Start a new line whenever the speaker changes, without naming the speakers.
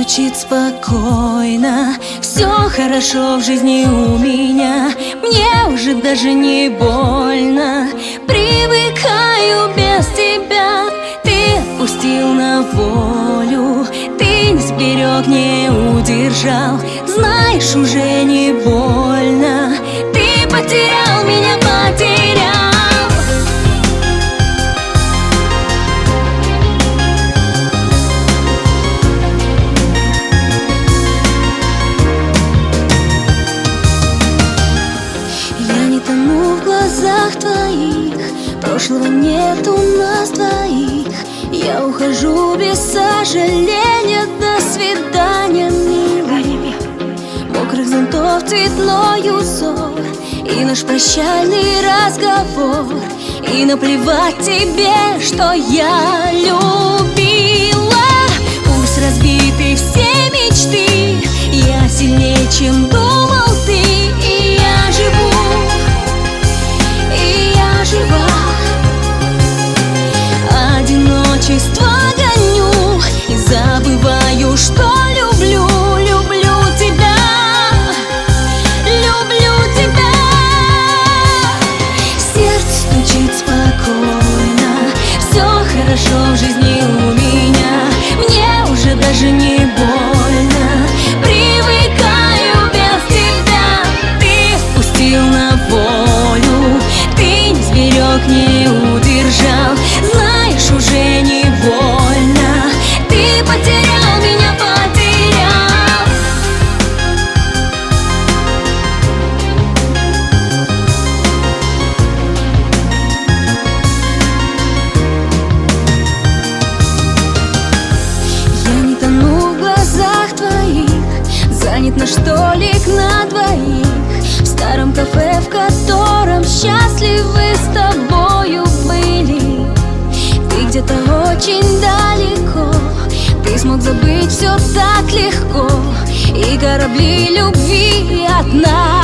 стучит спокойно. Все хорошо в жизни у меня, мне уже даже не больно. Привыкаю без тебя, ты отпустил на волю. Ты не сберег, не удержал, знаешь, уже не больно. Ты потерял меня, потерял. В глазах твоих прошлого нет у нас двоих. Я ухожу без сожаления. До свидания, милый. Мокрых зонтов цветной узор и наш прощальный разговор. И наплевать тебе, что я любила. Пусть разбиты все мечты, я сильнее, чем думал ты. И я живу, одиночество гоню и забываю, что люблю, люблю тебя, люблю тебя. Сердце стучит спокойно, все хорошо в жизни у меня, мне уже даже не больно. Привыкаю без тебя, ты отпустил на волю. Ты не сберег, не удержал, знаешь, уже не больно. Ты потерял меня, потерял. Я не тону в глазах твоих, занят наш столик на двоих в старом кафе, в котором счастливы с тобою были. Ты где-то очень далеко, ты смог забыть все так легко. И корабли любви от нас